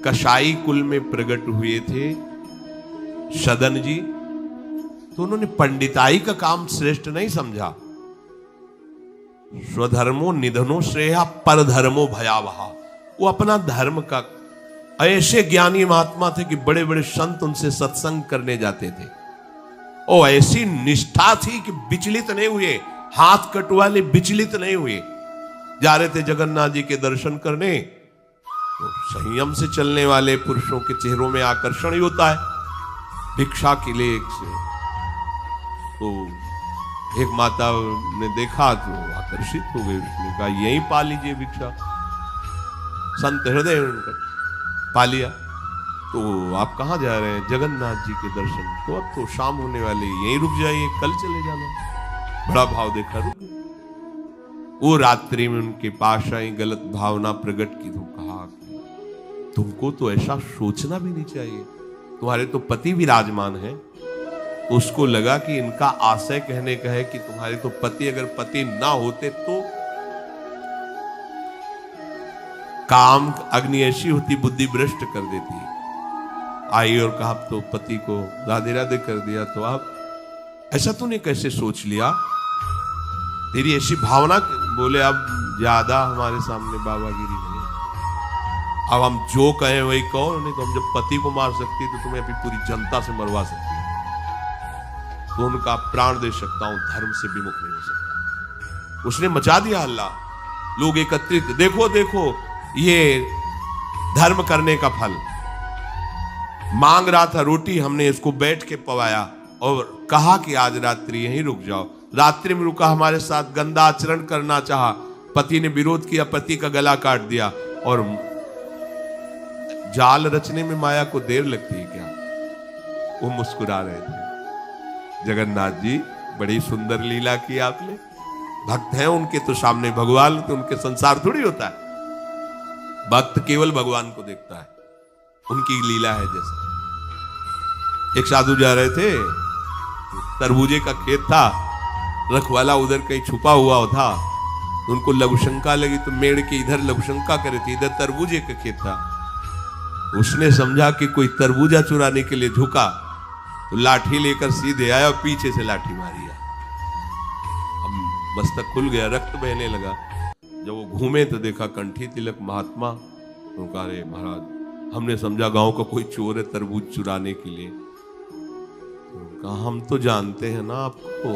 कसाई कुल में प्रकट हुए थे सदन जी, तो उन्होंने पंडिताई का काम श्रेष्ठ नहीं समझा। स्वधर्मो निधनो श्रेया परधर्मो भयावहा। वो अपना धर्म का, ऐसे ज्ञानी महात्मा थे कि बड़े बड़े संत उनसे सत्संग करने जाते थे और ऐसी निष्ठा थी कि विचलित नहीं हुए, हाथ कटवाले विचलित नहीं हुए। जा रहे थे जगन्नाथ जी के दर्शन करने, तो संयम से चलने वाले पुरुषों के चेहरों में आकर्षण ही होता है। भिक्षा के लिए तो एक माता ने देखा तो आकर्षित हो गई, उसने कहा यहीं पा लीजिए भिक्षा। संत हृदय उनका पा लिया। तो आप कहाँ जा रहे हैं? जगन्नाथ जी के दर्शन। तो अब तो शाम होने वाली, यहीं रुक जाइए, कल चले जाना। बड़ा भाव देखा, रुक गए। वो रात्रि में उनके पास आई, गलत भावना प्रकट की तो कहा तुमको तो ऐसा सोचना भी नहीं चाहिए, तुम्हारे तो पति विराजमान है। उसको लगा कि इनका आशय कहने का है कि तुम्हारे तो पति, अगर पति ना होते तो काम अग्नि ऐसी होती बुद्धि भ्रष्ट कर देती। आई और कहा तो पति को राधे राधे कर दिया, तो आप ऐसा तूने कैसे सोच लिया, तेरी ऐसी भावना। बोले अब ज्यादा हमारे सामने बाबागिरी नहीं, अब हम जो कहें वही कहो, नहीं तो हम जब पति को मार सकती तो तुम्हें अभी पूरी जनता से मरवा सकती है, तो उनका प्राण दे सकता हूं, धर्म से विमुख नहीं हो सकता। उसने मचा दिया हल्ला, लोग एकत्रित, देखो देखो ये धर्म करने का फल। मांग रहा था रोटी, हमने इसको बैठ के पवाया और कहा कि आज रात्रि यहीं रुक जाओ। रात्रि में रुका, हमारे साथ गंदा आचरण करना चाहा, पति ने विरोध किया, पति का गला काट दिया। और जाल रचने में माया को देर लगती है क्या? वो मुस्कुरा रहे थे। जगन्नाथ जी बड़ी सुंदर लीला की आपने, भक्त हैं उनके तो सामने भगवान, तो उनके संसार थोड़ी होता है। भक्त केवल भगवान को देखता है, उनकी लीला है। जैसे एक साधु जा रहे थे, तरबूजे का खेत था, रखवाला उधर कहीं छुपा हुआ था, उनको लघुशंका लगी तो मेड़ के इधर लघुशंका करे थे, इधर तरबूजे का खेत था। उसने समझा कि कोई तरबूजा चुराने के लिए झुका, तो लाठी लेकर सीधे आया और पीछे से लाठी मारी। अब मस्तक खुल गया, रक्त बहने लगा। जब वो घूमे तो देखा कंठी तिलक महात्मा। तो कहा अरे महाराज, हमने समझा गांव का कोई चोर है तरबूज चुराने के लिए। तो कहा हम तो जानते हैं ना आपको,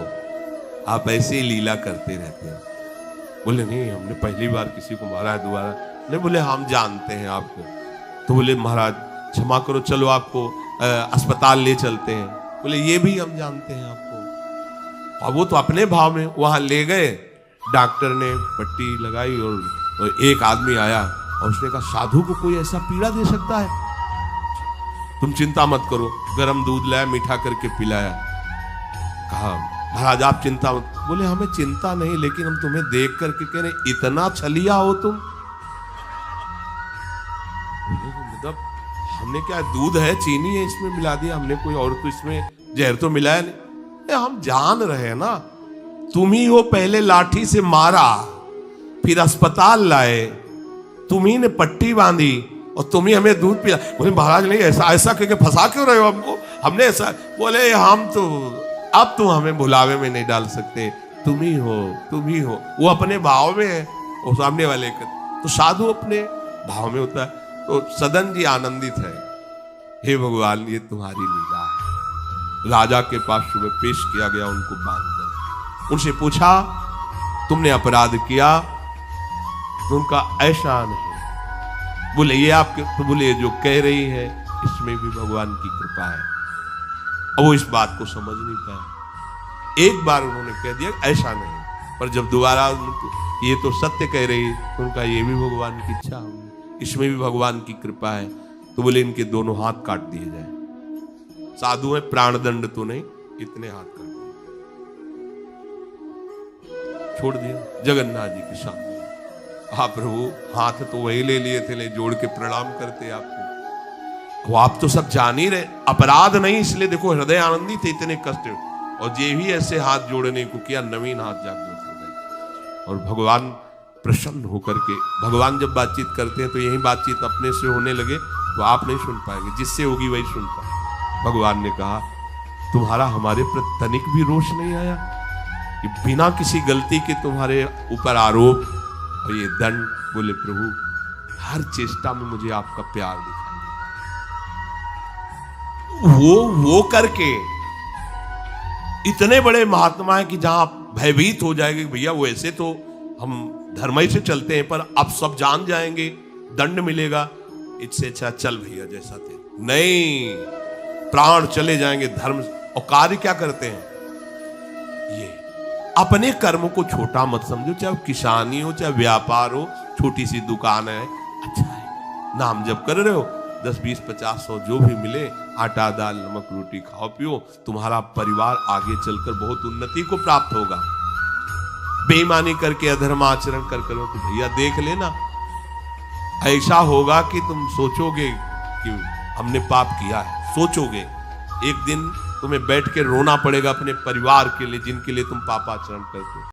आप ऐसे ही लीला करते रहते हैं। बोले नहीं, हमने पहली बार किसी को मारा है, दोबारा नहीं। बोले हम जानते हैं आपको। तो बोले महाराज क्षमा करो, चलो आपको अस्पताल ले चलते हैं। बोले ये भी हम जानते हैं आपको। और वो तो अपने भाव में वहां ले गए, डॉक्टर ने पट्टी लगाई और एक आदमी आया और उसने कहा साधु को कोई ऐसा पीड़ा दे सकता है? तुम चिंता मत करो। गरम दूध लाया, मीठा करके पिलाया। कहा महाराज आप चिंता मत। बोले हमें चिंता नहीं, लेकिन हम तुम्हें देख करके कह रहे इतना छलिया हो तुम। मतलब हमने क्या, दूध है, चीनी है, इसमें मिला दिया हमने, कोई और तो इसमें जहर तो मिलाया नहीं। हम जान रहे हैं ना, तुम ही हो पहले लाठी से मारा, फिर अस्पताल लाए, तुम ही ने पट्टी बांधी और तुम ही हमें दूध पिला। बोले महाराज नहीं, ऐसा ऐसा करके फंसा क्यों रहे हो हमको, हमने ऐसा। बोले हम तो अब तुम हमें भुलावे में नहीं डाल सकते, तुम ही हो, तुम ही हो। वो अपने भाव में है, वो सामने वाले का तो साधु अपने भाव में होता है। तो सदन जी आनंदित है, हे भगवान ये तुम्हारी लीला है। राजा के पास सुबह पेश किया गया उनको बांधकर। उनसे पूछा तुमने अपराध किया? तो उनका ऐसा नहीं। बोले ये आपके, तो बोले जो कह रही है इसमें भी भगवान की कृपा है। अब वो इस बात को समझ नहीं पाया। एक बार उन्होंने कह दिया ऐसा नहीं, पर जब दोबारा ये तो सत्य कह रही, तो उनका ये भी भगवान की इच्छा होगी, इसमें भी भगवान की कृपा है। तो बोले इनके दोनों हाथ काट दिए जाए। साधु है, प्राण दंड तो नहीं, इतने हाथ काट दिए, छोड़ दिया जगन्नाथ जी के सामने। हाँ प्रभु, हाथ तो वही ले लिए थे, ले जोड़ के प्रणाम करते आपको। वो आप तो सब जान ही रहे, अपराध नहीं, इसलिए देखो हृदय आनंदी थे, इतने कष्ट। और ये भी ऐसे हाथ जोड़ने को किया, नवीन हाथ जागृत हो गए। और भगवान प्रसन्न होकर के, भगवान जब बातचीत करते हैं तो यही बातचीत अपने से होने लगे। तो आप नहीं सुन पाएंगे, जिससे होगी वही सुन पाए। भगवान ने कहा तुम्हारा हमारे प्रति तनिक भी रोष नहीं आया कि बिना किसी गलती के तुम्हारे ऊपर आरोप और ये दंड। बोले प्रभु हर चेष्टा में मुझे आपका प्यार दिखाई देता। वो करके इतने बड़े महात्मा है कि जहां भयभीत हो जाएंगे भैया वो ऐसे तो हम धर्म ही से चलते हैं, पर अब सब जान जाएंगे, दंड मिलेगा, इससे अच्छा चल भैया जैसा थे। नहीं, प्राण चले जाएंगे धर्म। और कार्य क्या करते हैं, ये अपने कर्म को छोटा मत समझो, चाहे किसानी हो चाहे व्यापार हो, छोटी सी दुकान है, अच्छा है, नाम जप कर रहे हो, 10 20 50 100 जो भी मिले, आटा दाल नमक रोटी खाओ पियो, तुम्हारा परिवार आगे चलकर बहुत उन्नति को प्राप्त होगा। बेईमानी करके अधर्म आचरण कर करो तो भैया देख लेना, ऐसा होगा कि तुम सोचोगे कि हमने पाप किया है। सोचोगे एक दिन तुम्हें बैठ के रोना पड़ेगा अपने परिवार के लिए जिनके लिए तुम पापाचरण करते हो।